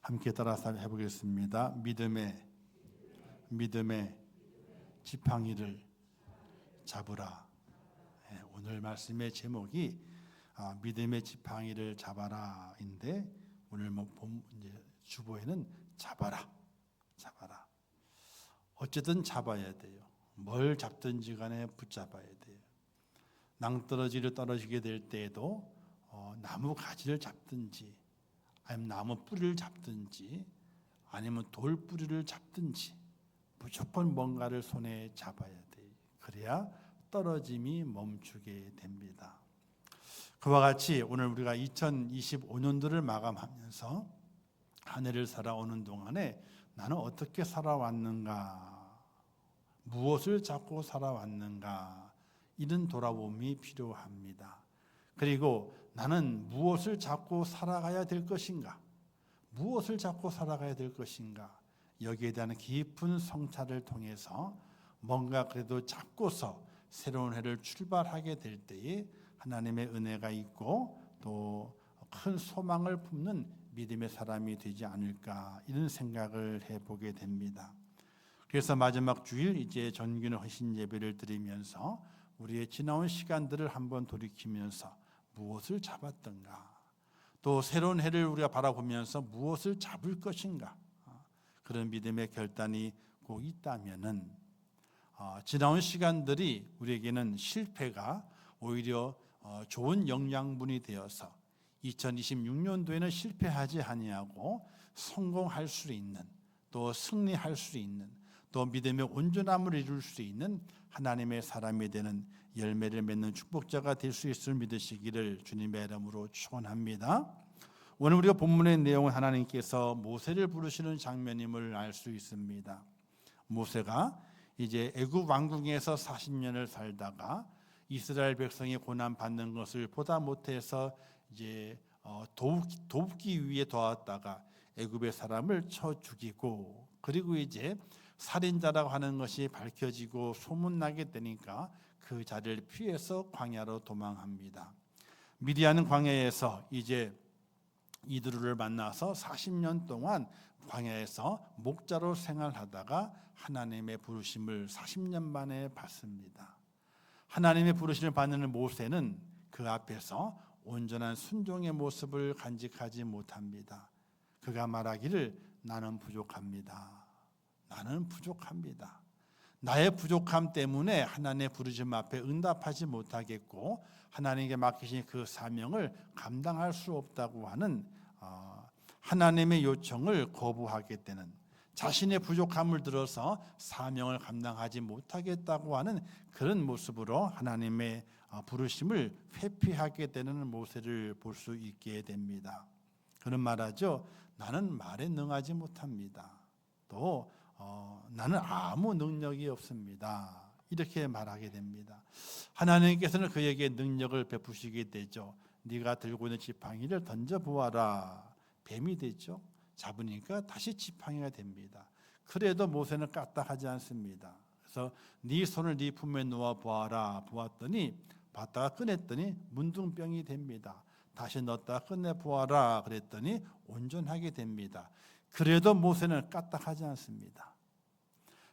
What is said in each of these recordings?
함께 따라서 해보겠습니다. 믿음의 지팡이를 잡으라. 오늘 말씀의 제목이 믿음의 지팡이를 잡아라인데 오늘 주보에는 잡아라. 어쨌든 잡아야 돼요. 뭘 잡든지 간에 붙잡아야 돼요. 낭떠러지를 떨어지게 될 때에도 나무 가지를 잡든지 아니면 나무 뿌리를 잡든지 아니면 돌 뿌리를 잡든지 무조건 뭔가를 손에 잡아야 돼요. 그래야 떨어짐이 멈추게 됩니다. 그와 같이 오늘 우리가 2025년도를 마감하면서 한 해를 살아오는 동안에 나는 어떻게 살아왔는가, 무엇을 잡고 살아왔는가, 이런 돌아봄이 필요합니다. 그리고 나는 무엇을 잡고 살아가야 될 것인가, 여기에 대한 깊은 성찰을 통해서 뭔가 그래도 잡고서 새로운 해를 출발하게 될 때에 하나님의 은혜가 있고 또 큰 소망을 품는 믿음의 사람이 되지 않을까, 이런 생각을 해보게 됩니다. 그래서 마지막 주일 이제 전기는 헌신 예배를 드리면서 우리의 지나온 시간들을 한번 돌이키면서 무엇을 잡았던가, 또 새로운 해를 우리가 바라보면서 무엇을 잡을 것인가, 그런 믿음의 결단이 꼭 있다면은 지나온 시간들이 우리에게는 실패가 오히려 좋은 영양분이 되어서 2026년도에는 실패하지 아니하고 성공할 수 있는, 또 승리할 수 있는, 또 믿음의 온전함을 이룰 수 있는 하나님의 사람이 되는 열매를 맺는 축복자가 될 수 있음을 믿으시기를 주님의 이름으로 축원합니다. 오늘 우리가 본문의 내용은 하나님께서 모세를 부르시는 장면임을 알 수 있습니다. 모세가 이제 애굽 왕궁에서 40년을 살다가 이스라엘 백성이 고난 받는 것을 보다 못해서 이제 돕기 위해 도왔다가 애굽의 사람을 쳐 죽이고, 그리고 이제 살인자라고 하는 것이 밝혀지고 소문나게 되니까 그 자리를 피해서 광야로 도망합니다. 미디안 광야에서 이제 이드루를 만나서 40년 동안 광야에서 목자로 생활하다가 하나님의 부르심을 40년 만에 받습니다. 하나님의 부르심을 받는 모세는 그 앞에서 온전한 순종의 모습을 간직하지 못합니다. 그가 말하기를 나는 부족합니다. 나의 부족함 때문에 하나님의 부르심 앞에 응답하지 못하겠고 하나님께 맡기신 그 사명을 감당할 수 없다고 하는 하나님의 요청을 거부하게 되는, 자신의 부족함을 들어서 사명을 감당하지 못하겠다고 하는 그런 모습으로 하나님의 부르심을 회피하게 되는 모세를 볼 수 있게 됩니다. 그는 말하죠. 나는 말에 능하지 못합니다. 또 나는 아무 능력이 없습니다. 이렇게 말하게 됩니다. 하나님께서는 그에게 능력을 베푸시게 되죠. 네가 들고 있는 지팡이를 던져보아라. 뱀이 되죠. 잡으니까 다시 지팡이가 됩니다. 그래도 모세는 까딱하지 않습니다. 그래서 네 손을 네 품에 놓아 보아라. 보았더니 받다가 꺼냈더니 문둥병이 됩니다. 다시 넣었다가 꺼내 보아라. 그랬더니 온전하게 됩니다. 그래도 모세는 까딱하지 않습니다.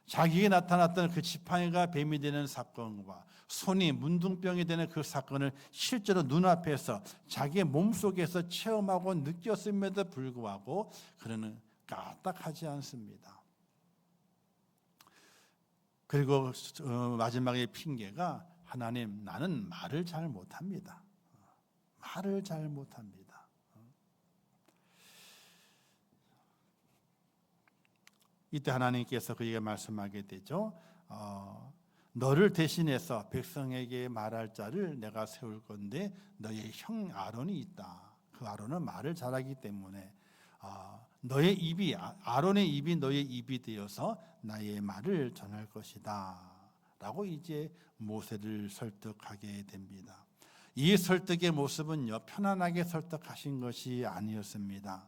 자기에게 나타났던 그 지팡이가 뱀이 되는 사건과 손이 문둥병이 되는 그 사건을 실제로 눈앞에서 자기의 몸속에서 체험하고 느꼈음에도 불구하고 그는 까딱하지 않습니다. 그리고 마지막에 핑계가 하나님, 나는 말을 잘 못합니다. 이때 하나님께서 그에게 말씀하게 되죠. 너를 대신해서 백성에게 말할 자를 내가 세울 건데 너의 형 아론이 있다. 그 아론은 말을 잘하기 때문에 너의 입이, 아론의 입이 너의 입이 되어서 나의 말을 전할 것이다 라고 이제 모세를 설득하게 됩니다. 이 설득의 모습은요, 편안하게 설득하신 것이 아니었습니다.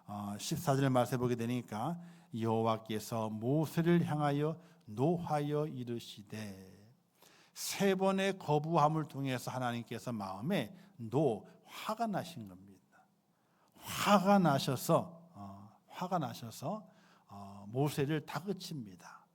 14절의 말씀에 보게 되니까 여호와께서 모세를 향하여 노하여 이르시되, 세 번의 거부함을 통해서 하나님께서 마음에 화가 나신 겁니다. 화가 나셔서 화가 나셔서 모세를 다그칩니다.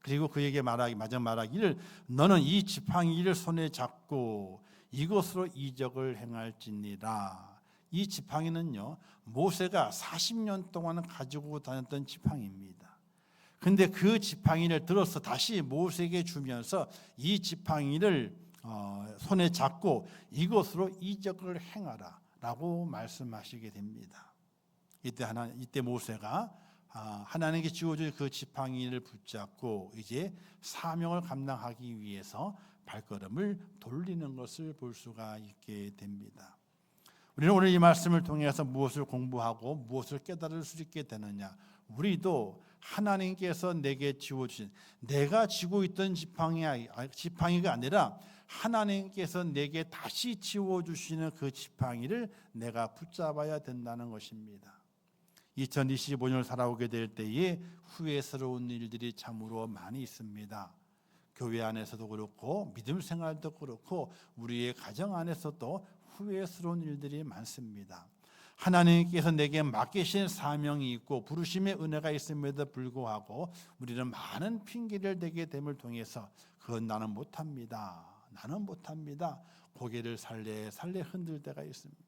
그리고 그에게 말하기를 너는 이 지팡이를 손에 잡고 이것으로 이적을 행할지니라. 이 지팡이는요, 모세가 40년 동안 가지고 다녔던 지팡이입니다. 근데 그 지팡이를 들어서 다시 모세에게 주면서 이 지팡이를 손에 잡고 이것으로 이적을 행하라 라고 말씀하시게 됩니다. 이때 모세가 하나님께 주어진 그 지팡이를 붙잡고 이제 사명을 감당하기 위해서 발걸음을 돌리는 것을 볼 수가 있게 됩니다. 우리는 오늘 이 말씀을 통해서 무엇을 공부하고 무엇을 깨달을 수 있게 되느냐? 우리도 하나님께서 내게 지워주신, 내가 쥐고 있던 지팡이가 아니라 하나님께서 내게 다시 지워주시는 그 지팡이를 내가 붙잡아야 된다는 것입니다. 2025년을 살아오게 될 때에 후회스러운 일들이 참으로 많이 있습니다. 교회 안에서도 그렇고 믿음 생활도 그렇고 우리의 가정 안에서도 후회스러운 일들이 많습니다. 하나님께서 내게 맡기신 사명이 있고 부르심의 은혜가 있음에도 불구하고 우리는 많은 핑계를 대게 됨을 통해서 그건 나는 못합니다. 고개를 살레살레 흔들 때가 있습니다.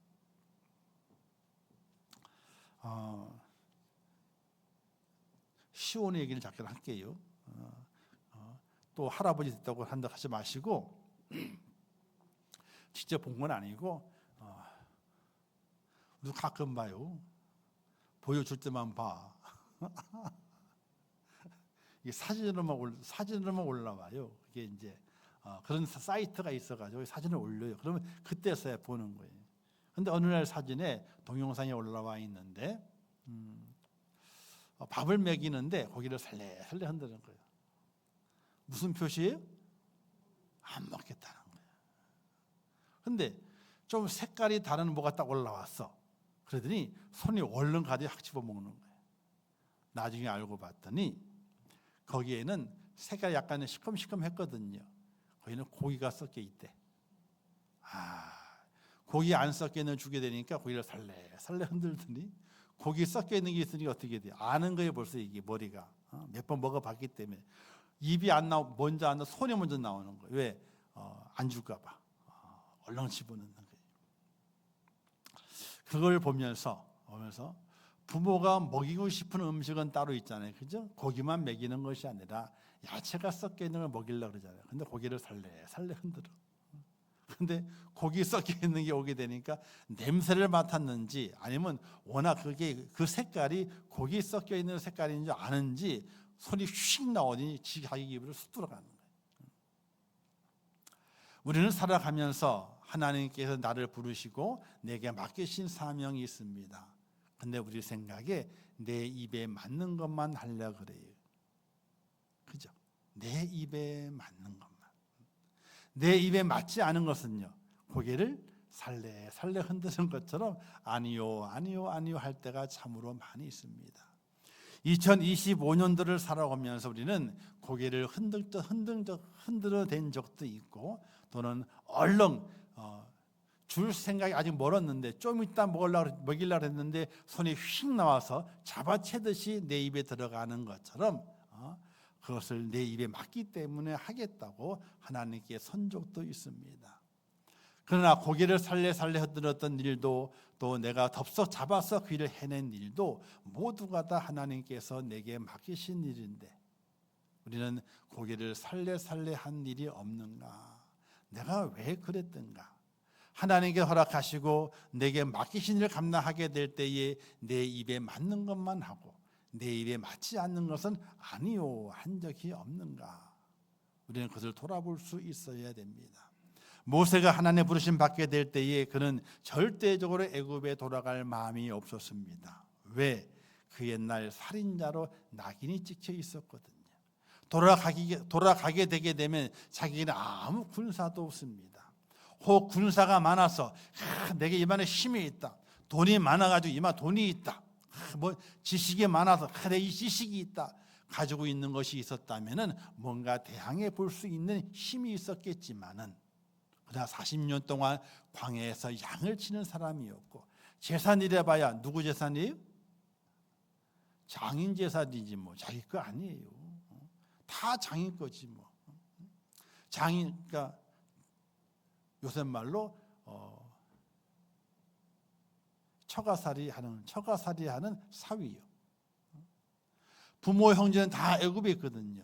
시온의 얘기를 잠깐 할게요. 또 할아버지 됐다고 하지 마시고 직접 본 건 아니고 우리 가끔 봐요. 보여줄 때만 봐. 이게 사진으로만 올라와요. 그게 이제 그런 사이트가 있어가지고 사진을 올려요. 그러면 그때서야 보는 거예요. 근데 어느 날 사진에 동영상이 올라와 있는데 밥을 먹이는데 고기를 살레살레 흔드는 거예요. 무슨 표시예요? 안 먹겠다는 거예요. 근데 좀 색깔이 다른 뭐가 딱 올라왔어. 그러더니 손이 얼른 가득 확 집어먹는 거예요. 나중에 알고 봤더니 거기에는 색깔이 약간 시큼시큼했거든요. 거기는 고기가 섞여 있대. 고기 안 섞여 있는 주게 되니까 고기를 살레살레 흔들더니 고기 섞여 있는 게 있으니 어떻게 돼요? 아는 거예요. 벌써 이게 머리가 몇 번 먹어봤기 때문에 입이 먼저 안 나와 손이 먼저 나오는 거예요. 왜? 안 줄까 봐. 얼른 집어넣는 거예요. 그걸 보면서 부모가 먹이고 싶은 음식은 따로 있잖아요. 그죠? 고기만 먹이는 것이 아니라 야채가 섞여 있는 걸 먹이려고 그러잖아요. 근데 고기를 살레살레 흔들어. 근데 고기 섞여 있는 게 오게 되니까 냄새를 맡았는지 아니면 워낙 그게 그 색깔이 고기 섞여 있는 색깔인 줄 아는지 손이 휙 나오니 자기 입으로 쑥 들어가는 거예요. 우리는 살아가면서 하나님께서 나를 부르시고 내게 맡기신 사명이 있습니다. 근데 우리 생각에 내 입에 맞는 것만 하려고 그래요. 그죠? 내 입에 맞는 것만. 내 입에 맞지 않은 것은요, 고개를 살레살레 흔드는 것처럼 아니요 할 때가 참으로 많이 있습니다. 2025년도를 살아오면서 우리는 고개를 흔들어댄 적도 있고 또는 얼른 줄 생각이 아직 멀었는데 좀 이따 먹이려고 했는데 손이 휙 나와서 잡아채듯이 내 입에 들어가는 것처럼 그것을 내 입에 맞기 때문에 하겠다고 하나님께 선 적도 있습니다. 그러나 고개를 살레살레 흔들었던 일도 또 내가 덥석 잡아서 그 일을 해낸 일도 모두가 다 하나님께서 내게 맡기신 일인데 우리는 고개를 살레살레 한 일이 없는가? 내가 왜 그랬던가? 하나님께 허락하시고 내게 맡기신 일을 감당하게 될 때에 내 입에 맞는 것만 하고 내 입에 맞지 않는 것은 아니요 한 적이 없는가? 우리는 그것을 돌아볼 수 있어야 됩니다. 모세가 하나님의 부르심 받게 될 때에 그는 절대적으로 애굽에 돌아갈 마음이 없었습니다. 왜? 그 옛날 살인자로 낙인이 찍혀 있었거든요. 돌아가게 되게 되면 자기는 아무 군사도 없습니다. 혹 군사가 많아서 내게 이만한 힘이 있다. 돈이 많아가지고 이만 돈이 있다. 뭐 지식이 많아서 내 이 지식이 있다. 가지고 있는 것이 있었다면은 뭔가 대항해 볼 수 있는 힘이 있었겠지만은 그러나 40년 동안 광야에서 양을 치는 사람이었고 재산이래 봐야 누구 재산이에요? 장인 재산이지 뭐 자기 거 아니에요. 다 장인 거지 뭐. 장인 그러니까 요새 말로 처가살이 하는 사위요. 부모 형제는 다 애굽에 있거든요.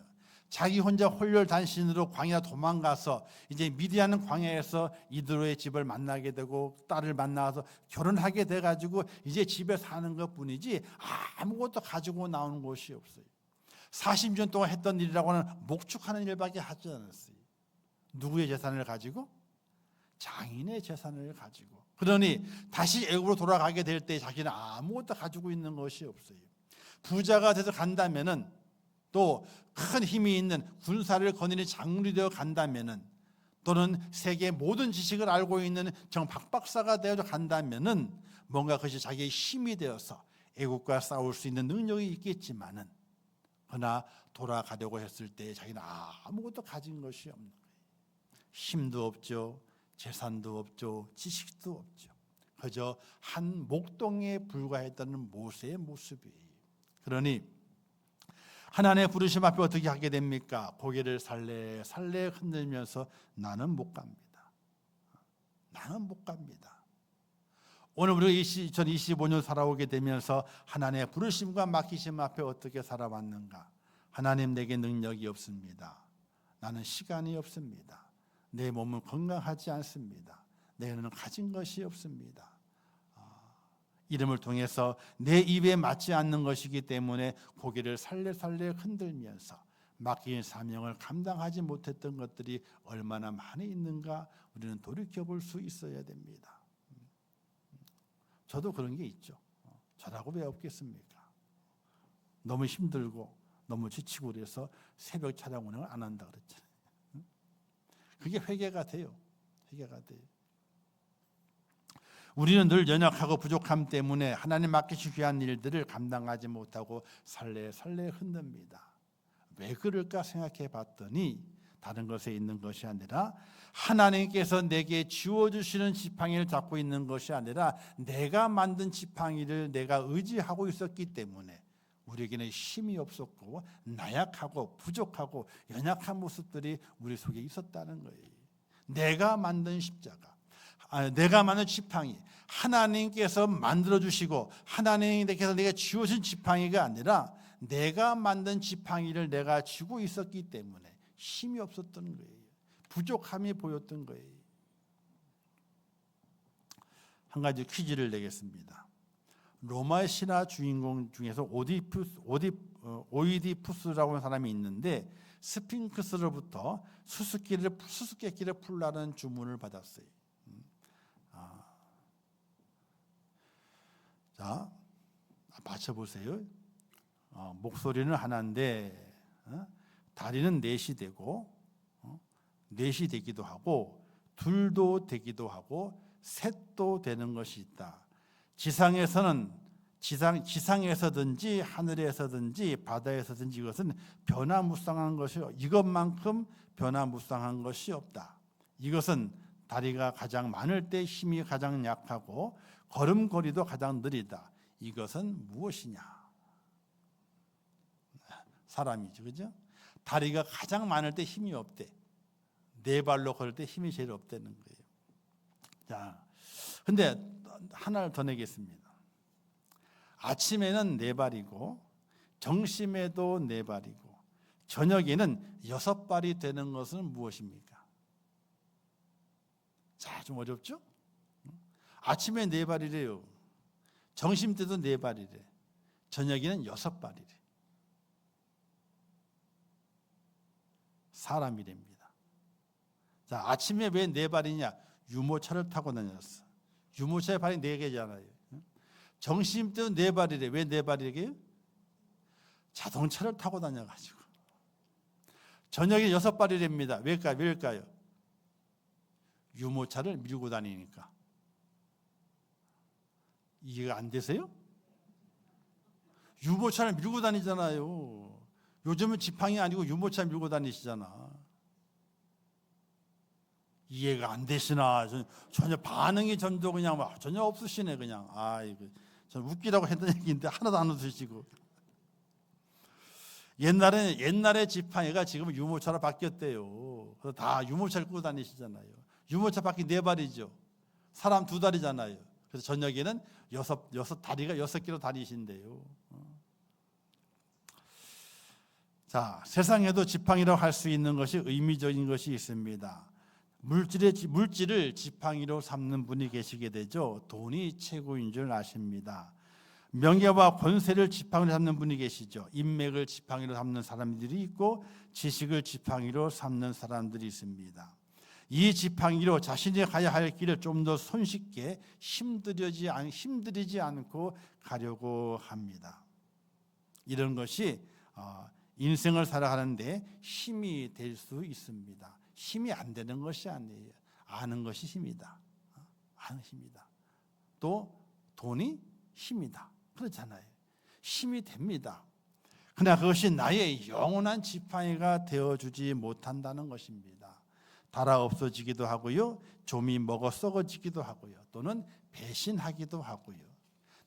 자기 혼자 홀렬단신으로 광야 도망가서 이제 미디안 광야에서 이드로의 집을 만나게 되고 딸을 만나서 결혼하게 돼가지고 이제 집에 사는 것뿐이지 아무것도 가지고 나오는 것이 없어요. 40년 동안 했던 일이라고는 목축하는 일밖에 하지 않았어요. 누구의 재산을 가지고? 장인의 재산을 가지고. 그러니 다시 애굽으로 돌아가게 될 때 자기는 아무것도 가지고 있는 것이 없어요. 부자가 돼서 간다면은 또 큰 힘이 있는 군사를 거느리는 장군이 되어 간다면은 또는 세계 모든 지식을 알고 있는 박박사가 되어 간다면은 뭔가 그것이 자기의 힘이 되어서 애국과 싸울 수 있는 능력이 있겠지만은 그러나 돌아가려고 했을 때 자기는 아무것도 가진 것이 없는 거예요. 힘도 없죠, 재산도 없죠, 지식도 없죠. 그저 한 목동에 불과했다는 모세의 모습이에요. 그러니 하나님의 부르심 앞에 어떻게 하게 됩니까? 고개를 살레살레 흔들면서 나는 못 갑니다. 나는 못 갑니다. 오늘 우리가 2025년 살아오게 되면서 하나님의 부르심과 맡기심 앞에 어떻게 살아왔는가? 하나님 내게 능력이 없습니다. 나는 시간이 없습니다. 내 몸은 건강하지 않습니다. 내는 가진 것이 없습니다. 이름을 통해서 내 입에 맞지 않는 것이기 때문에 고개를 살레살레 흔들면서 맡긴 사명을 감당하지 못했던 것들이 얼마나 많이 있는가 우리는 돌이켜볼 수 있어야 됩니다. 저도 그런 게 있죠. 저라고 왜 없겠습니까? 너무 힘들고 너무 지치고 그래서 새벽 찬양 운행을 안 한다 그랬잖아요. 그게 회개가 돼요. 회개가 돼요. 우리는 늘 연약하고 부족함 때문에 하나님 맡기신 귀한 일들을 감당하지 못하고 살레살레 흔듭니다. 왜 그럴까 생각해 봤더니 다른 것에 있는 것이 아니라 하나님께서 내게 주어주시는 지팡이를 잡고 있는 것이 아니라 내가 만든 지팡이를 내가 의지하고 있었기 때문에 우리에게는 힘이 없었고 나약하고 부족하고 연약한 모습들이 우리 속에 있었다는 거예요. 내가 만든 십자가, 내가 만든 지팡이, 하나님께서 만들어주시고 하나님께서 내가 쥐어준 지팡이가 아니라 내가 만든 지팡이를 내가 쥐고 있었기 때문에 힘이 없었던 거예요. 부족함이 보였던 거예요. 한 가지 퀴즈를 내겠습니다. 로마의 신화 주인공 중에서 오이디푸스라고 하는 사람이 있는데 스핑크스로부터 수수께끼를 풀라는 주문을 받았어요. 자, 맞춰보세요. 목소리는 하나인데 다리는 넷이 되고 넷이 되기도 하고 둘도 되기도 하고 셋도 되는 것이 있다. 지상에서든지 하늘에서든지 바다에서든지 이것은 변화무쌍한 것이 이것만큼 변화무쌍한 것이 없다. 이것은 다리가 가장 많을 때 힘이 가장 약하고 걸음걸이도 가장 느리다. 이것은 무엇이냐? 사람이죠, 그죠? 다리가 가장 많을 때 힘이 없대. 네 발로 걸을 때 힘이 제일 없다는 거예요. 자, 근데 하나를 더 내겠습니다. 아침에는 네 발이고 정심에도 네 발이고 저녁에는 6발이 되는 것은 무엇입니까? 자, 좀 어렵죠? 아침에 4발이래요. 점심 때도 4발이래. 저녁에는 6발이래. 사람이랍니다. 자, 아침에 왜 4발이냐? 유모차를 타고 다녔어. 유모차의 발이 4개잖아요. 점심 때도 4발이래. 왜 4발이래요? 자동차를 타고 다녀가지고. 저녁에 6발이랍니다. 왜일까요? 유모차를 밀고 다니니까. 이해가 안 되세요? 유모차를 밀고 다니잖아요. 요즘은 지팡이 아니고 유모차 밀고 다니시잖아. 이해가 안 되시나? 전혀 반응이 전도 그냥 전혀 없으시네 그냥. 이거 전 웃기라고 했던 얘기인데 하나도 안 웃으시고. 옛날에 지팡이가 지금 유모차로 바뀌었대요. 그래서 다 유모차를 끌고 다니시잖아요. 유모차 바퀴 4발이죠. 사람 2다리잖아요. 그래서 저녁에는 다리가 6개로 다니신대요. 자, 세상에도 지팡이라고 할 수 있는 것이 의미적인 것이 있습니다. 물질을 지팡이로 삼는 분이 계시게 되죠. 돈이 최고인 줄 아십니다. 명예와 권세를 지팡이로 삼는 분이 계시죠. 인맥을 지팡이로 삼는 사람들이 있고 지식을 지팡이로 삼는 사람들이 있습니다. 이 지팡이로 자신이 가야 할 길을 좀 더 손쉽게 힘들이지 않고 가려고 합니다. 이런 것이 인생을 살아가는데 힘이 될 수 있습니다. 힘이 안 되는 것이 아니에요. 아는 것이 힘이다. 아는 힘이다. 또 돈이 힘이다. 그렇잖아요. 힘이 됩니다. 그러나 그것이 나의 영원한 지팡이가 되어주지 못한다는 것입니다. 달아 없어지기도 하고요. 좀이 먹어 썩어지기도 하고요. 또는 배신하기도 하고요.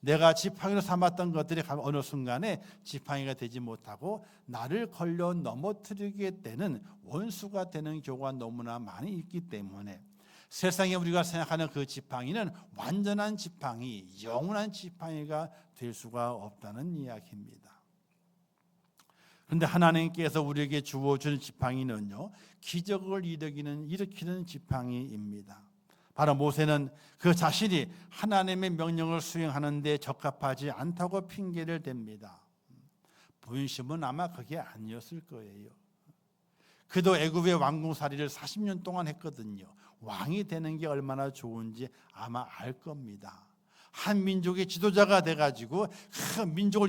내가 지팡이로 삼았던 것들이 어느 순간에 지팡이가 되지 못하고 나를 걸려 넘어뜨리게 되는 원수가 되는 경우가 너무나 많이 있기 때문에 세상에 우리가 생각하는 그 지팡이는 완전한 지팡이, 영원한 지팡이가 될 수가 없다는 이야기입니다. 그런데 하나님께서 우리에게 주어주는 지팡이는요, 기적을 일으키는 지팡이입니다. 바로 모세는 그 자신이 하나님의 명령을 수행하는 데 적합하지 않다고 핑계를 댑니다. 본심은 아마 그게 아니었을 거예요. 그도 애굽의 왕궁살이를 40년 동안 했거든요. 왕이 되는 게 얼마나 좋은지 아마 알 겁니다. 한 민족의 지도자가 돼가지고 그 민족을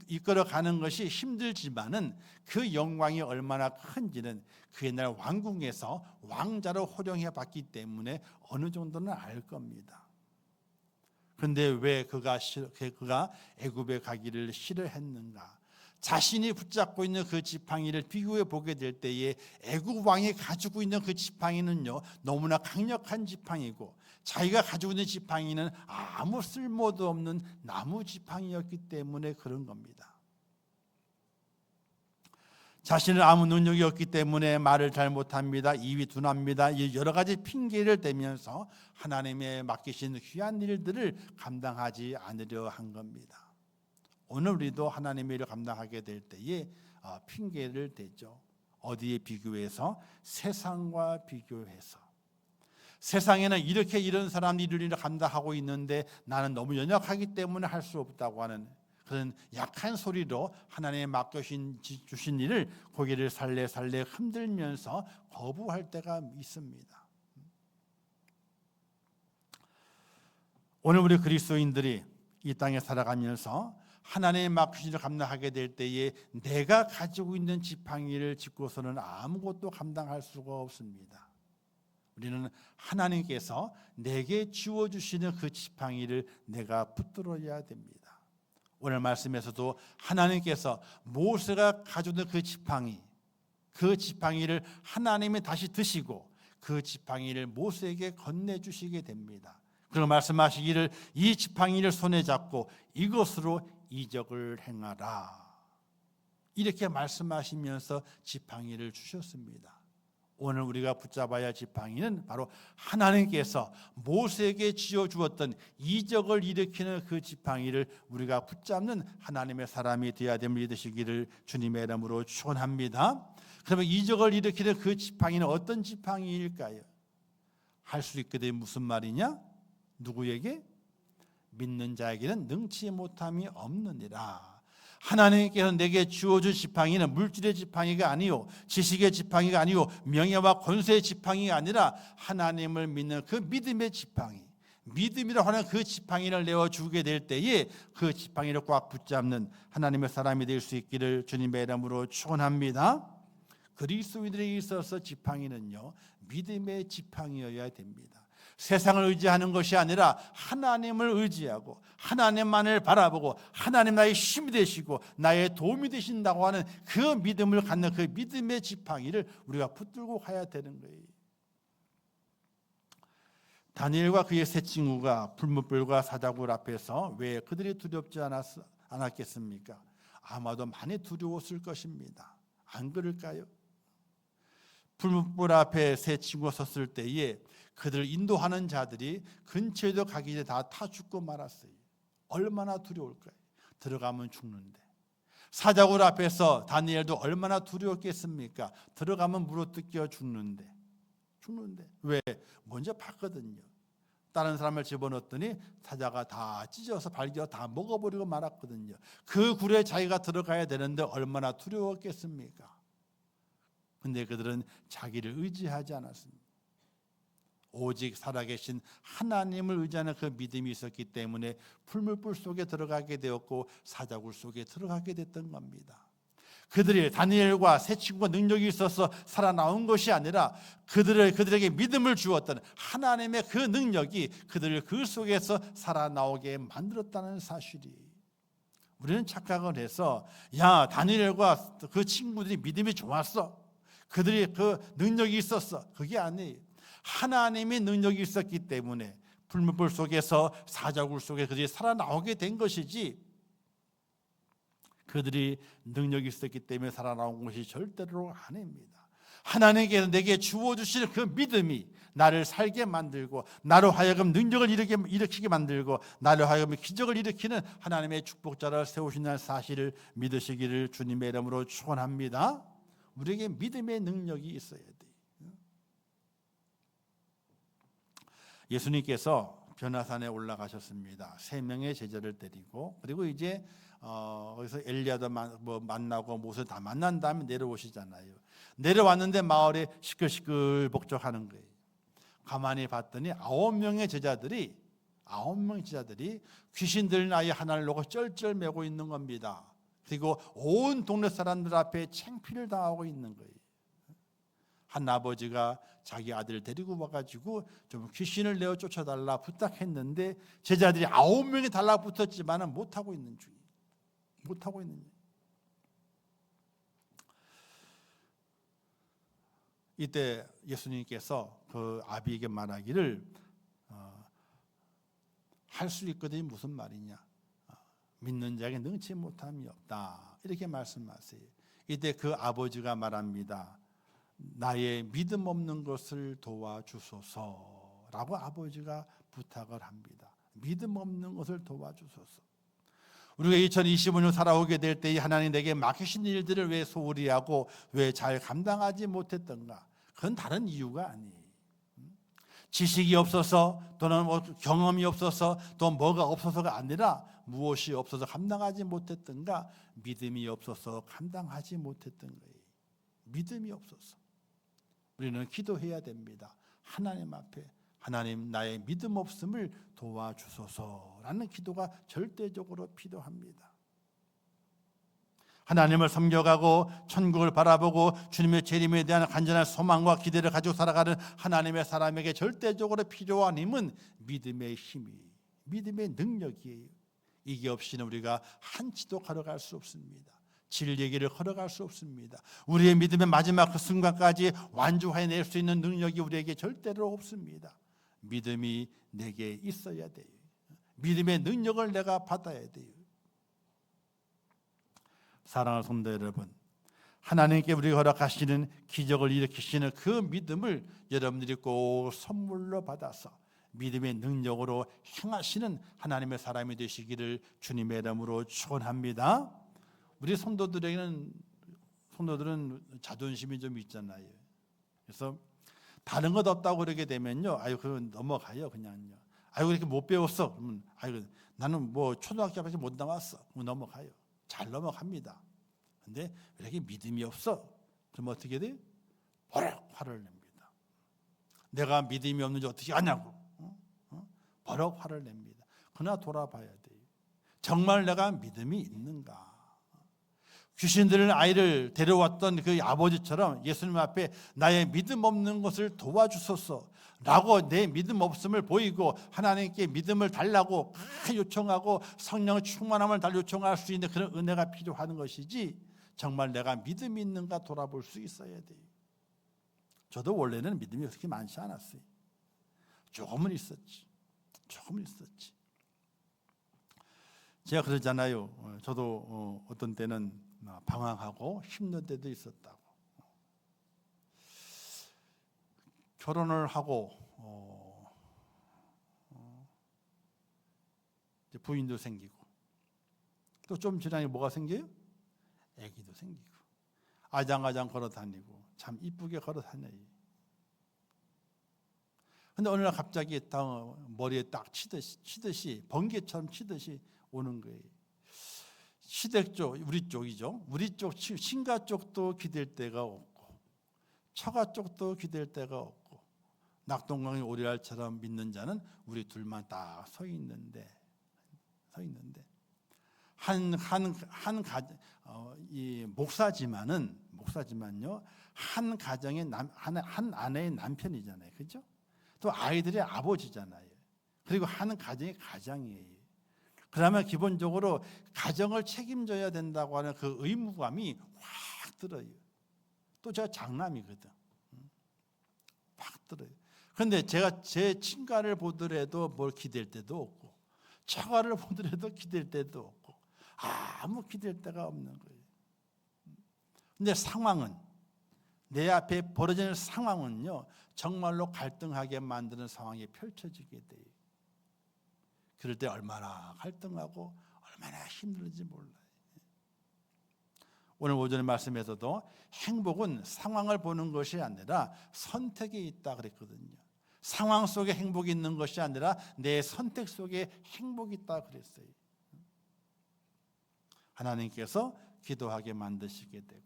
이끌어가는 것이 힘들지만은 그 영광이 얼마나 큰지는 그 옛날 왕궁에서 왕자로 호령해 봤기 때문에 어느 정도는 알 겁니다. 그런데 왜 그가 애굽에 가기를 싫어했는가? 자신이 붙잡고 있는 그 지팡이를 비교해 보게 될 때에 애굽 왕이 가지고 있는 그 지팡이는요, 너무나 강력한 지팡이고 자기가 가지고 있는 지팡이는 아무 쓸모도 없는 나무 지팡이였기 때문에 그런 겁니다. 자신은 아무 능력이 없기 때문에 말을 잘 못합니다. 입이 둔합니다. 여러 가지 핑계를 대면서 하나님의 맡기신 귀한 일들을 감당하지 않으려 한 겁니다. 오늘 우리도 하나님의 일을 감당하게 될 때에 핑계를 대죠. 어디에 비교해서? 세상과 비교해서. 세상에는 이런 사람들이 이런 일을 감당하고 있는데 나는 너무 연약하기 때문에 할 수 없다고 하는 그런 약한 소리로 하나님의 맡겨주신 일을 고개를 살래살래 흔들면서 거부할 때가 있습니다. 오늘 우리 그리스도인들이 이 땅에 살아가면서 하나님의 맡기신 일을 감당하게 될 때에 내가 가지고 있는 지팡이를 짚고서는 아무것도 감당할 수가 없습니다. 우리는 하나님께서 내게 주어주시는 그 지팡이를 내가 붙들어야 됩니다. 오늘 말씀에서도 하나님께서 모세가 가지고 있는 그 지팡이를 하나님이 다시 드시고 그 지팡이를 모세에게 건네주시게 됩니다. 그리고 말씀하시기를 이 지팡이를 손에 잡고 이것으로 이적을 행하라. 이렇게 말씀하시면서 지팡이를 주셨습니다. 오늘 우리가 붙잡아야 할 지팡이는 바로 하나님께서 모세에게 쥐어주었던 이적을 일으키는 그 지팡이를 우리가 붙잡는 하나님의 사람이 되어야 됨을 믿으시기를 주님의 이름으로 축원합니다. 그러면 이적을 일으키는 그 지팡이는 어떤 지팡이일까요? 할 수 있게 된 무슨 말이냐? 누구에게? 믿는 자에게는 능치 못함이 없느니라. 하나님께서 내게 주어준 지팡이는 물질의 지팡이가 아니요, 지식의 지팡이가 아니요, 명예와 권세의 지팡이가 아니라 하나님을 믿는 그 믿음의 지팡이, 믿음이라고 하는 그 지팡이를 내어주게 될 때에 그 지팡이를 꽉 붙잡는 하나님의 사람이 될 수 있기를 주님의 이름으로 축원합니다. 그리스도인들에게 있어서 지팡이는요, 믿음의 지팡이여야 됩니다. 세상을 의지하는 것이 아니라 하나님을 의지하고 하나님만을 바라보고 하나님 나의 힘이 되시고 나의 도움이 되신다고 하는 그 믿음을 갖는 그 믿음의 지팡이를 우리가 붙들고 가야 되는 거예요. 다니엘과 그의 세 친구가 불못불과 사자굴 앞에서 왜 그들이 두렵지 않았겠습니까? 아마도 많이 두려웠을 것입니다. 안 그럴까요? 불 앞에 세 친구가 섰을 때에 그들을 인도하는 자들이 근처에도 가기 전에 다 타 죽고 말았어요. 얼마나 두려울까요? 들어가면 죽는데. 사자굴 앞에서 다니엘도 얼마나 두려웠겠습니까? 들어가면 물어뜯겨 죽는데. 왜? 먼저 봤거든요. 다른 사람을 집어넣었더니 사자가 다 찢어서 발겨 다 먹어버리고 말았거든요. 그 굴에 자기가 들어가야 되는데 얼마나 두려웠겠습니까? 근데 그들은 자기를 의지하지 않았습니다. 오직 살아계신 하나님을 의지하는 그 믿음이 있었기 때문에 풀물불 속에 들어가게 되었고 사자굴 속에 들어가게 됐던 겁니다. 그들이 다니엘과 세 친구가 능력이 있어서 살아나온 것이 아니라 그들에게 믿음을 주었던 하나님의 그 능력이 그들을 그 속에서 살아나오게 만들었다는 사실이, 우리는 착각을 해서 야, 다니엘과 그 친구들이 믿음이 좋았어, 그들이 그 능력이 있었어. 그게 아니에요. 하나님의 능력이 있었기 때문에 풀물불 속에서 사자굴 속에 그들이 살아나오게 된 것이지, 그들이 능력이 있었기 때문에 살아나온 것이 절대로 아닙니다. 하나님께서 내게 주어주시는 그 믿음이 나를 살게 만들고 나로 하여금 능력을 일으키게 만들고 나로 하여금 기적을 일으키는 하나님의 축복자를 세우신다는 사실을 믿으시기를 주님의 이름으로 축원합니다. 우리에게 믿음의 능력이 있어야 돼요. 예수님께서 변화산에 올라가셨습니다. 3명의 제자를 데리고. 그리고 이제 거기서 엘리야도 만나고 모세 다 만난 다음에 내려오시잖아요. 내려왔는데 마을에 시끌시끌 복잡하는 거예요. 가만히 봤더니 9명의 제자들이 귀신 들린 아이 하나를 놓고 쩔쩔매고 있는 겁니다. 그리고 온 동네 사람들 앞에 창피를 당하고 있는 거예요. 한 아버지가 자기 아들을 데리고 와가지고 좀 귀신을 내어 쫓아달라 부탁했는데 제자들이 9명이 달라붙었지만은 못하고 있는 중이에요. 이때 예수님께서 그 아비에게 말하기를 할 수 있거든요. 무슨 말이냐? 믿는 자에게 능치 못함이 없다. 이렇게 말씀하세요. 이때 그 아버지가 말합니다. 나의 믿음 없는 것을 도와주소서라고 아버지가 부탁을 합니다. 믿음 없는 것을 도와주소서. 우리가 2025년 살아오게 될 때 하나님 내게 맡기신 일들을 왜 소홀히 하고 왜 잘 감당하지 못했던가? 그건 다른 이유가 아니에요. 지식이 없어서 또는 경험이 없어서 또 뭐가 없어서가 아니라 무엇이 없어서 감당하지 못했던가? 믿음이 없어서 감당하지 못했던 거예요. 믿음이 없어서. 우리는 기도해야 됩니다. 하나님 앞에 하나님 나의 믿음 없음을 도와주소서라는 기도가 절대적으로 필요합니다. 하나님을 섬겨가고 천국을 바라보고 주님의 재림에 대한 간절한 소망과 기대를 가지고 살아가는 하나님의 사람에게 절대적으로 필요한 힘은 믿음의 힘이, 믿음의 능력이에요. 이게 없이는 우리가 한치도 걸어갈 수 없습니다. 진리의 길을 걸어갈 수 없습니다. 우리의 믿음의 마지막 그 순간까지 완주해낼 수 있는 능력이 우리에게 절대로 없습니다. 믿음이 내게 있어야 돼요. 믿음의 능력을 내가 받아야 돼요. 사랑하는 성도 여러분, 하나님께 우리가 허락하시는 기적을 일으키시는 그 믿음을 여러분들이 꼭 선물로 받아서 믿음의 능력으로 행하시는 하나님의 사람이 되시기를 주님의 이름으로 축원합니다. 우리 성도들은 자존심이 좀 있잖아요. 그래서 다른 것 없다고 그러게 되면요, 아유 그건 넘어가요, 그냥요. 아유 그렇게 못 배웠어. 그러면 아유 나는 뭐 초등학교까지 못 나왔어. 그럼 넘어가요. 잘 넘어갑니다. 근데 왜 이렇게 믿음이 없어? 그럼 어떻게 돼요? 버럭 화를 냅니다. 내가 믿음이 없는지 어떻게 아냐고. 버럭 화를 냅니다. 그러나 돌아봐야 돼요. 정말 내가 믿음이 있는가? 귀신 들린 아이를 데려왔던 그 아버지처럼 예수님 앞에 나의 믿음 없는 것을 도와주소서라고 내 믿음 없음을 보이고 하나님께 믿음을 달라고 요청하고 성령의 충만함을 달 요청할 수 있는 그런 은혜가 필요한 것이지, 정말 내가 믿음이 있는가 돌아볼 수 있어야 돼요. 저도 원래는 믿음이 그렇게 많지 않았어요. 조금은 있었지. 제가 그러잖아요. 저도 어떤 때는 방황하고 힘든 때도 있었다고. 결혼을 하고 이제 부인도 생기고 또 좀 지나니 뭐가 생겨요? 아기도 생기고 아장아장 걸어 다니고 참 이쁘게 걸어 다녀요. 근데 어느 날 갑자기 머리에 딱 치듯이 번개처럼 치듯이 오는 거예요. 시댁 쪽, 우리 쪽이죠. 우리 쪽 신가 쪽도 기댈 데가 없고 처가 쪽도 기댈 데가 없고 낙동강의 오리알처럼 믿는 자는 우리 둘만 딱 서 있는데 이 목사지만요 한 가정의 한 아내의 남편이잖아요, 그렇죠? 또 아이들의 아버지잖아요. 그리고 한 가정의 가장이에요. 그러면 기본적으로 가정을 책임져야 된다고 하는 그 의무감이 확 들어요. 또 제가 장남이거든. 확 들어요. 그런데 제가 제 친가를 보더라도 뭘 기댈 데도 없고 처가를 보더라도 기댈 데도 없고 아무 기댈 데가 없는 거예요. 근데 상황은 내 앞에 벌어지는 상황은요 정말로 갈등하게 만드는 상황이 펼쳐지게 돼요. 그럴 때 얼마나 갈등하고 얼마나 힘들는지 몰라요. 오늘 오전의 말씀에서도 행복은 상황을 보는 것이 아니라 선택이 있다 그랬거든요. 상황 속에 행복이 있는 것이 아니라 내 선택 속에 행복이 있다 그랬어요. 하나님께서 기도하게 만드시게 되고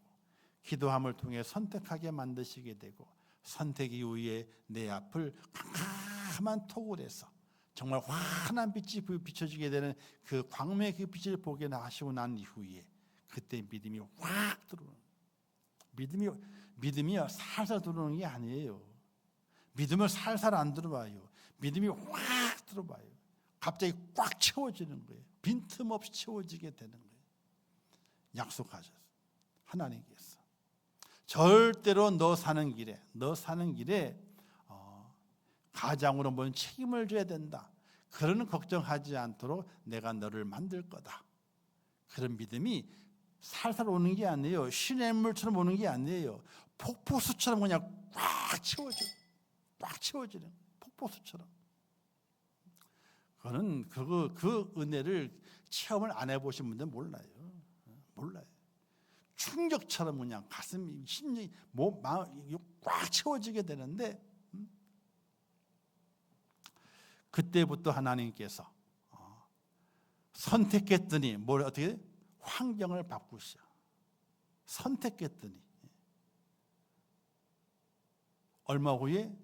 기도함을 통해 선택하게 만드시게 되고 선택 이후에 내 앞을 캄캄한 토굴에서 정말 환한 빛이 비춰지게 되는 그 광명의 그 빛을 보게 하시고 난 이후에 그때 믿음이 확 들어오는 믿음이요 살살 들어오는 게 아니에요. 믿음을 살살 안 들어와요. 믿음이 확 들어와요. 갑자기 꽉 채워지는 거예요. 빈틈없이 채워지게 되는 거예요. 약속하셨어요. 하나님께서 절대로 너 사는 길에 가장으로 뭔 책임을 져야 된다. 그런 걱정하지 않도록 내가 너를 만들 거다. 그런 믿음이 살살 오는 게 아니에요. 시냇물처럼 오는 게 아니에요. 폭포수처럼 그냥 꽉 채워지는 폭포수처럼. 그거는 그 은혜를 체험을 안 해보신 분들은 몰라요. 충격처럼 그냥 가슴이 심장이 마음이 꽉 채워지게 되는데 그때부터 하나님께서 선택했더니 어떻게 환경을 바꾸셔. 선택했더니 얼마 후에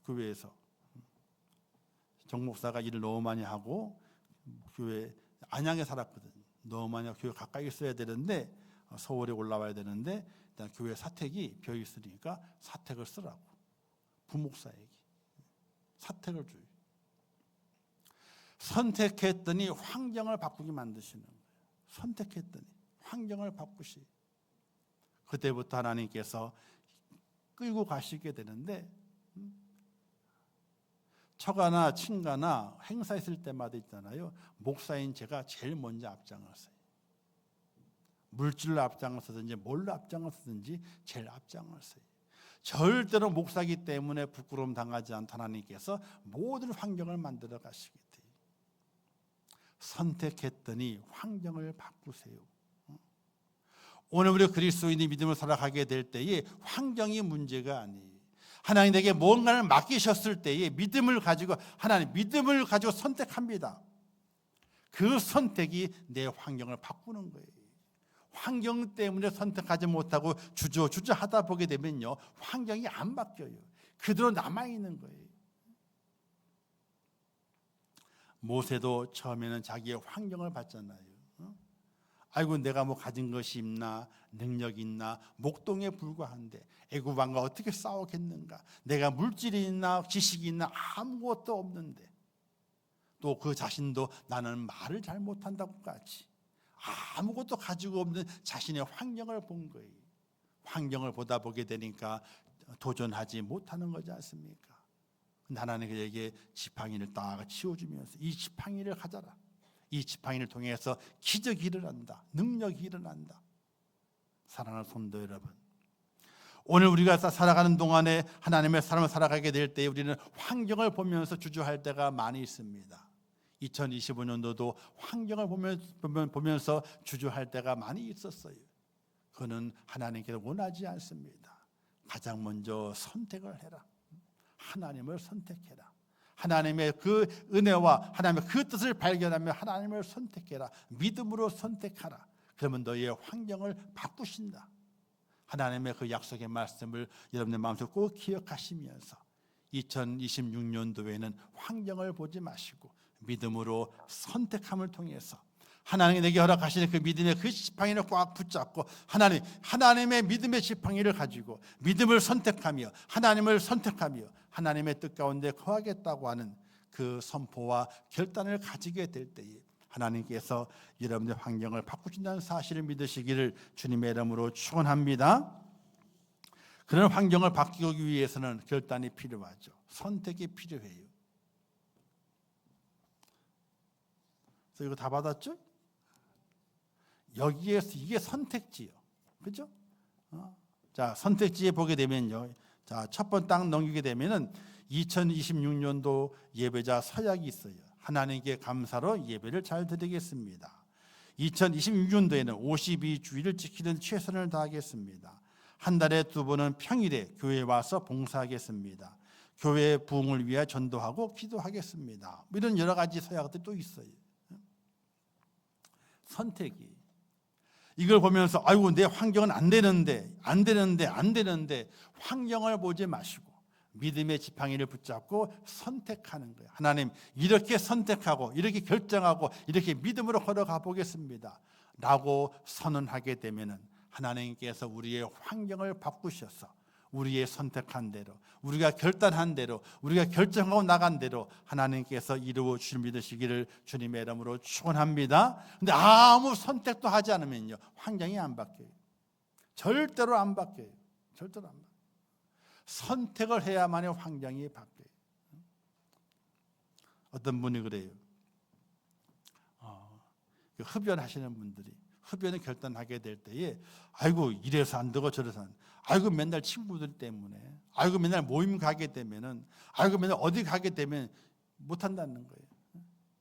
교회에서 정 목사가 일을 너무 많이 하고 교회 안양에 살았거든요. 너무 많이 교회 가까이 있어야 되는데 서울에 올라와야 되는데 일단 교회 사택이 비어 있으니까 사택을 쓰라고 부목사에게 사택을 줘요. 선택했더니 환경을 바꾸게 만드시는 거예요. 선택했더니 환경을 바꾸시. 그때부터 하나님께서 끌고 가시게 되는데 처가나 친가나 행사 있을 때마다 있잖아요. 목사인 제가 제일 먼저 앞장을 서요. 물질로 앞장을 서든지 뭘로 앞장을 서든지 제일 앞장을 서요. 절대로 목사기 때문에 부끄러움 당하지 않던 하나님께서 모든 환경을 만들어 가시게 돼요. 선택했더니 환경을 바꾸세요. 오늘 우리 그리스도인이 믿음을 살아가게 될 때에 환경이 문제가 아니에요. 하나님에게 뭔가를 맡기셨을 때에 믿음을 가지고 선택합니다. 그 선택이 내 환경을 바꾸는 거예요. 환경 때문에 선택하지 못하고 주저주저 하다 보게 되면요 환경이 안 바뀌어요. 그대로 남아있는 거예요. 모세도 처음에는 자기의 환경을 봤잖아요. 아이고 내가 뭐 가진 것이 있나 능력이 있나 목동에 불과한데 애굽 왕과 어떻게 싸우겠는가. 내가 물질이 있나 지식이 있나 아무것도 없는데 또 그 자신도 나는 말을 잘 못한다고 같이 아무것도 가지고 없는 자신의 환경을 본 거예요. 환경을 보게 되니까 도전하지 못하는 거지 않습니까? 하나님 그에게 지팡이를 딱 치워주면서 이 지팡이를 가져라. 이 지팡이를 통해서 기적이 일어난다. 능력이 일어난다. 사랑하는 성도 여러분, 오늘 우리가 살아가는 동안에 하나님의 삶을 살아가게 될 때 우리는 환경을 보면서 주저할 때가 많이 있습니다. 2025년도도 환경을 보면서 주저할 때가 많이 있었어요. 그거는 하나님께서 원하지 않습니다. 가장 먼저 선택을 해라. 하나님을 선택해라. 하나님의 그 은혜와 하나님의 그 뜻을 발견하며 하나님을 선택해라. 믿음으로 선택하라. 그러면 너희의 환경을 바꾸신다. 하나님의 그 약속의 말씀을 여러분의 마음속에 꼭 기억하시면서 2026년도에는 환경을 보지 마시고 믿음으로 선택함을 통해서 하나님이 내게 허락하시는 그 믿음의 그 지팡이를 꽉 붙잡고 하나님의 믿음의 지팡이를 가지고 믿음을 선택하며 하나님을 선택하며 하나님의 뜻 가운데 거하겠다고 하는 그 선포와 결단을 가지게 될 때에 하나님께서 여러분의 환경을 바꾸신다는 사실을 믿으시기를 주님의 이름으로 축원합니다. 그런 환경을 바꾸기 위해서는 결단이 필요하죠. 선택이 필요해요. 그래서 이거 다 받았죠? 여기에서 이게 선택지요. 그렇죠? 자, 선택지에 보게 되면요. 자, 첫 번 딱 넘기게 되면은 2026년도 예배자 서약이 있어요. 하나님께 감사로 예배를 잘 드리겠습니다. 2026년도에는 52주일을 지키는 최선을 다하겠습니다. 한 달에 2번은 평일에 교회에 와서 봉사하겠습니다. 교회의 부흥을 위해 전도하고 기도하겠습니다. 이런 여러 가지 서약들이 또 있어요. 선택이. 이걸 보면서 아이고 내 환경은 안 되는데 환경을 보지 마시고 믿음의 지팡이를 붙잡고 선택하는 거예요. 하나님 이렇게 선택하고 이렇게 결정하고 이렇게 믿음으로 걸어가 보겠습니다 라고 선언하게 되면은 하나님께서 우리의 환경을 바꾸셔서 우리의 선택한 대로 우리가 결단한 대로 우리가 결정하고 나간 대로 하나님께서 이루어 주실 믿으시기를 주님의 이름으로 축원합니다. 그런데 아무 선택도 하지 않으면요 환경이 안 바뀌어요. 절대로 안 바뀌어요. 절대로 안 바뀌어요. 선택을 해야만이 환경이 바뀌어요. 어떤 분이 그래요. 흡연하시는 분들이 흡연을 결단하게 될 때에 아이고 이래서 안 되고 저래서 안 되고 아이고 맨날 친구들 때문에 아이고 맨날 모임 가게 되면은 아이고 맨날 어디 가게 되면 못한다는 거예요.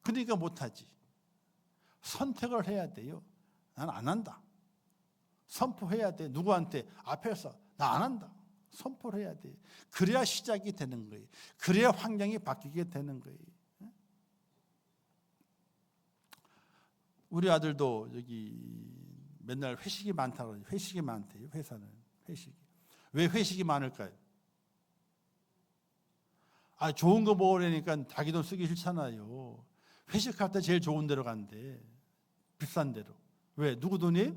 그러니까 못하지. 선택을 해야 돼요. 난 안 한다. 선포해야 돼. 누구한테 앞에서 나 안 한다. 선포를 해야 돼. 그래야 시작이 되는 거예요. 그래야 환경이 바뀌게 되는 거예요. 우리 아들도 여기 맨날 회식이 많다고 그러죠. 회식이 많대요. 회사는 회식이. 왜 회식이 많을까요? 좋은 거 먹으려니까 자기 돈 쓰기 싫잖아요. 회식할 때 제일 좋은 데로 간대. 비싼 데로. 왜? 누구 돈이?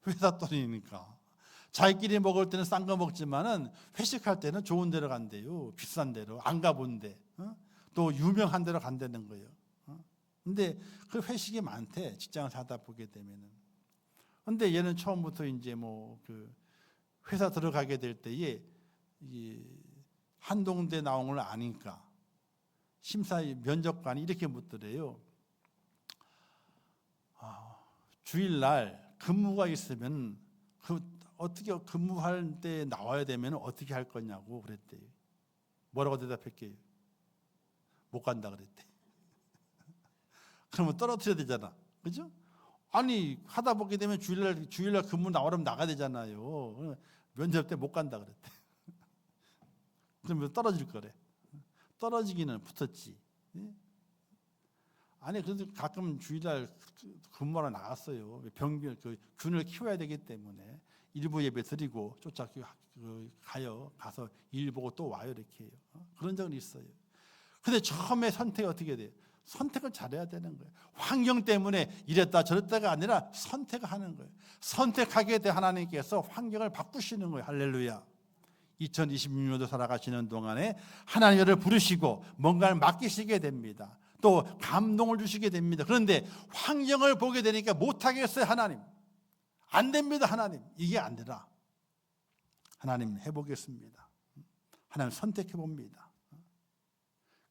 회사 돈이니까. 자기끼리 먹을 때는 싼 거 먹지만은 회식할 때는 좋은 데로 간대요. 비싼 데로. 안 가본데. 또 유명한 데로 간다는 거예요. 근데 그 회식이 많대. 직장을 하다 보게 되면은. 근데 얘는 처음부터 이제 그 회사 들어가게 될 때에 한동대 나온 걸 아니까 심사 면접관이 이렇게 묻더래요. 주일날 근무가 있으면 어떻게 근무할 때 나와야 되면 어떻게 할 거냐고 그랬대요. 뭐라고 대답했게요? 못 간다 그랬대. 그러면 떨어뜨려야 되잖아. 그죠? 아니 하다 보게 되면 주일날 근무 나오려면 나가야 되잖아요. 면접 때 못 간다 그랬대. 그러면 떨어질 거래. 떨어지기는 붙었지. 아니 그래도 가끔 주일날 근무하러 나갔어요. 병균 균을 키워야 되기 때문에 일부 예배 드리고 쫓아서 가서 일 보고 또 와요 이렇게. 그런 적은 있어요. 근데 처음에 선택이 어떻게 돼요? 선택을 잘해야 되는 거예요. 환경 때문에 이랬다 저랬다가 아니라 선택을 하는 거예요. 선택하게 돼 하나님께서 환경을 바꾸시는 거예요. 할렐루야. 2026년도 살아가시는 동안에 하나님을 부르시고 뭔가를 맡기시게 됩니다. 또 감동을 주시게 됩니다. 그런데 환경을 보게 되니까 못하겠어요. 하나님. 안 됩니다. 하나님. 이게 안 되라. 하나님 해보겠습니다. 하나님 선택해 봅니다.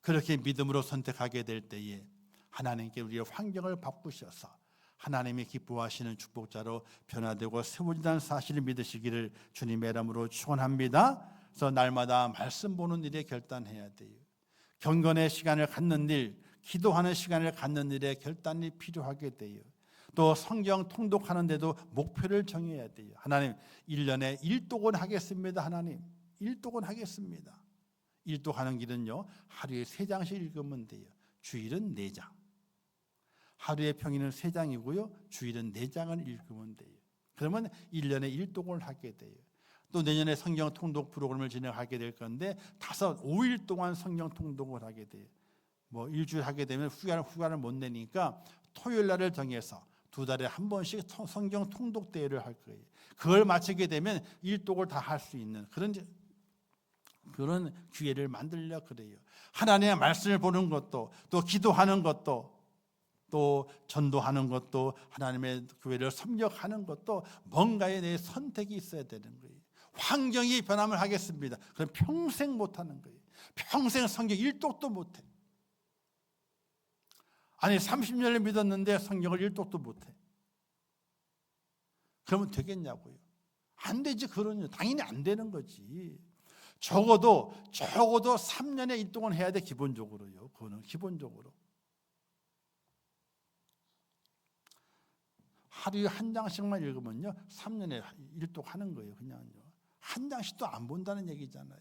그렇게 믿음으로 선택하게 될 때에 하나님께 우리의 환경을 바꾸셔서 하나님이 기뻐하시는 축복자로 변화되고 세워진다는 사실을 믿으시기를 주님의 이름으로 축원합니다. 그래서 날마다 말씀 보는 일에 결단해야 돼요. 경건의 시간을 갖는 일, 기도하는 시간을 갖는 일에 결단이 필요하게 돼요. 또 성경 통독하는데도 목표를 정해야 돼요. 하나님 1년에 1독은 하겠습니다. 하나님 1독은 하겠습니다. 1독하는 길은요, 하루에 3장씩 읽으면 돼요. 주일은 4장. 하루의 평일은 3장이고요. 주일은 4장을 읽으면 돼요. 그러면 1년에 1독을 하게 돼요. 또 내년에 성경 통독 프로그램을 진행하게 될 건데 5일 동안 성경 통독을 하게 돼요. 뭐 일주일 하게 되면 휴가를 못 내니까 토요일 날을 정해서 2달에 한 번씩 성경 통독 대회를 할 거예요. 그걸 마치게 되면 1독을 다 할 수 있는 그런 기회를 만들려 그래요. 하나님의 말씀을 보는 것도, 또 기도하는 것도, 또 전도하는 것도, 하나님의 교회를 섬격하는 것도 뭔가에 대해 선택이 있어야 되는 거예요. 환경이 변함을 하겠습니다. 그럼 평생 못하는 거예요. 평생 성경 1독도 못해. 아니 30년을 믿었는데 성경을 1독도 못해. 그러면 되겠냐고요. 안 되지. 그러냐. 당연히 안 되는 거지. 적어도 3년에 1독은 해야 돼. 기본적으로요. 그거는 기본적으로. 하루에 한 장씩만 읽으면요 3년에 1독 하는 거예요. 그냥요. 한 장씩도 안 본다는 얘기잖아요.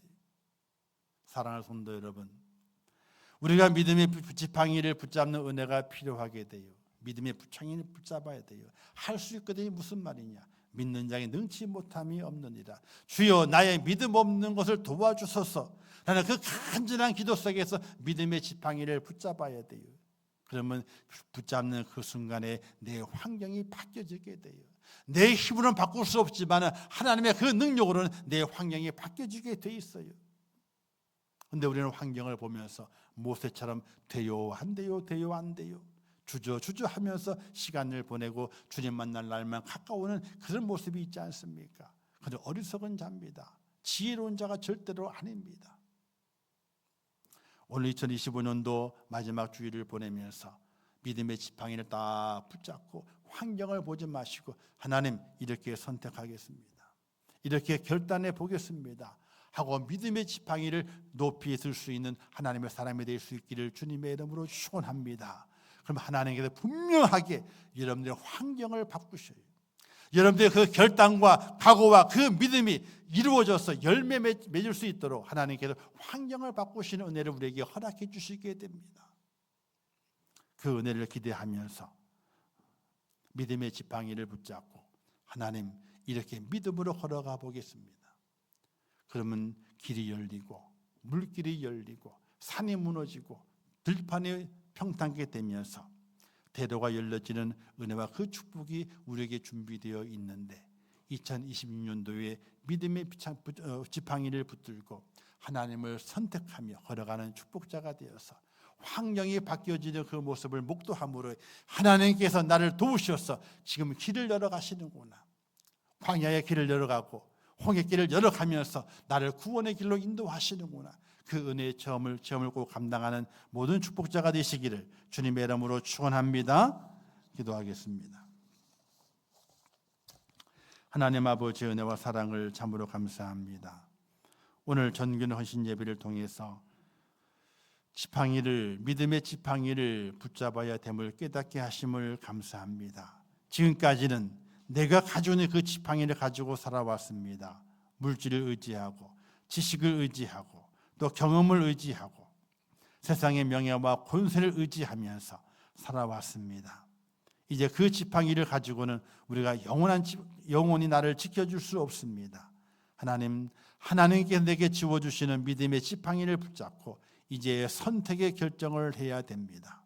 사랑하는 성도 여러분, 우리가 믿음의 지팡이를 붙잡는 은혜가 필요하게 돼요. 믿음의 지팡이를 붙잡아야 돼요. 할 수 있거든요. 무슨 말이냐? 믿는 자에 능치 못함이 없느니라. 주여 나의 믿음 없는 것을 도와주소서. 나는 그 간절한 기도 속에서 믿음의 지팡이를 붙잡아야 돼요. 그러면 붙잡는 그 순간에 내 환경이 바뀌어지게 돼요. 내 힘으로는 바꿀 수 없지만 하나님의 그 능력으로는 내 환경이 바뀌어지게 돼 있어요. 그런데 우리는 환경을 보면서 모세처럼 돼요 안 돼요 돼요 안 돼요 주저하면서 시간을 보내고 주님 만날 날만 가까워오는 그런 모습이 있지 않습니까? 그런데 어리석은 자입니다. 지혜로운 자가 절대로 아닙니다. 오늘 2025년도 마지막 주일을 보내면서 믿음의 지팡이를 딱 붙잡고 환경을 보지 마시고 하나님 이렇게 선택하겠습니다. 이렇게 결단해 보겠습니다. 하고 믿음의 지팡이를 높이 들 수 있는 하나님의 사람이 될 수 있기를 주님의 이름으로 축원합니다. 그럼 하나님께서 분명하게 여러분들의 환경을 바꾸셔요. 여러분들의 그 결단과 각오와 그 믿음이 이루어져서 열매 맺을 수 있도록 하나님께서 환경을 바꾸시는 은혜를 우리에게 허락해 주시게 됩니다. 그 은혜를 기대하면서 믿음의 지팡이를 붙잡고 하나님 이렇게 믿음으로 걸어가 보겠습니다. 그러면 길이 열리고 물길이 열리고 산이 무너지고 들판이 평탄하게 되면서 대로가 열려지는 은혜와 그 축복이 우리에게 준비되어 있는데 2026년도에 믿음의 지팡이를 붙들고 하나님을 선택하며 걸어가는 축복자가 되어서 환경이 바뀌어지는 그 모습을 목도함으로 하나님께서 나를 도우셔서 지금 길을 열어가시는구나. 광야의 길을 열어가고 홍해길을 열어가면서 나를 구원의 길로 인도하시는구나. 그 은혜의 체험을 꼭 감당하는 모든 축복자가 되시기를 주님의 이름으로 축원합니다. 기도하겠습니다. 하나님 아버지의 은혜와 사랑을 참으로 감사합니다. 오늘 전균 헌신 예배를 통해서 믿음의 지팡이를 붙잡아야 됨을 깨닫게 하심을 감사합니다. 지금까지는 내가 가지고 있는 그 지팡이를 가지고 살아왔습니다. 물질을 의지하고 지식을 의지하고 또 경험을 의지하고 세상의 명예와 권세를 의지하면서 살아왔습니다. 이제 그 지팡이를 가지고는 우리가 영원히 나를 지켜줄 수 없습니다. 하나님께서 내게 지워주시는 믿음의 지팡이를 붙잡고 이제 선택의 결정을 해야 됩니다.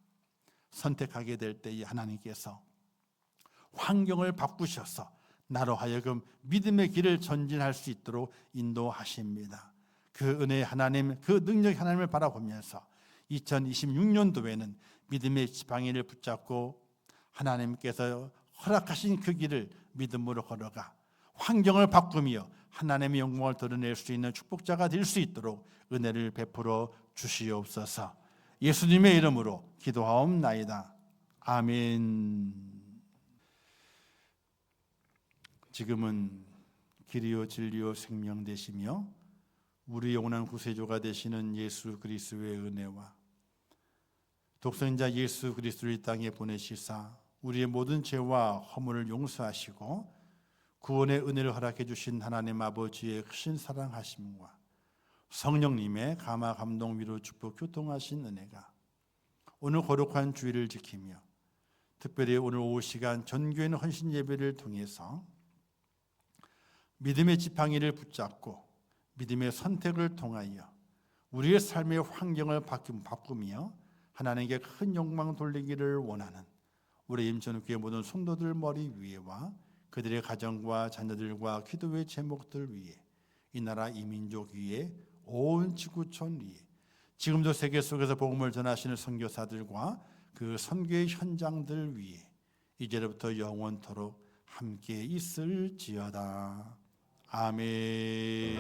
선택하게 될 때에 하나님께서 환경을 바꾸셔서 나로 하여금 믿음의 길을 전진할 수 있도록 인도하십니다. 그 은혜의 하나님, 그 능력의 하나님을 바라보면서 2026년도에는 믿음의 지팡이를 붙잡고 하나님께서 허락하신 그 길을 믿음으로 걸어가 환경을 바꾸며 하나님의 영광을 드러낼 수 있는 축복자가 될 수 있도록 은혜를 베풀어 주시옵소서. 예수님의 이름으로 기도하옵나이다. 아멘. 지금은 길이요 진리요 생명 되시며 우리 영원한 구세주가 되시는 예수 그리스도의 은혜와 독생자 예수 그리스도를 이 땅에 보내시사 우리의 모든 죄와 허물을 용서하시고 구원의 은혜를 허락해 주신 하나님 아버지의 크신 사랑하심과 성령님의 감화 감동 위로 축복 교통하신 은혜가 오늘 거룩한 주일을 지키며 특별히 오늘 오후 시간 전교회는 헌신 예배를 통해서 믿음의 지팡이를 붙잡고 믿음의 선택을 통하여 우리의 삶의 환경을 바꾸며 하나님께 큰 영광 돌리기를 원하는 우리 임천교회 모든 성도들 머리 위에와 그들의 가정과 자녀들과 기도의 제목들 위에 이 나라 이 민족 위에 온 지구촌 위에 지금도 세계 속에서 복음을 전하시는 선교사들과 그 선교의 현장들 위에 이제부터 영원토록 함께 있을지어다. 아멘.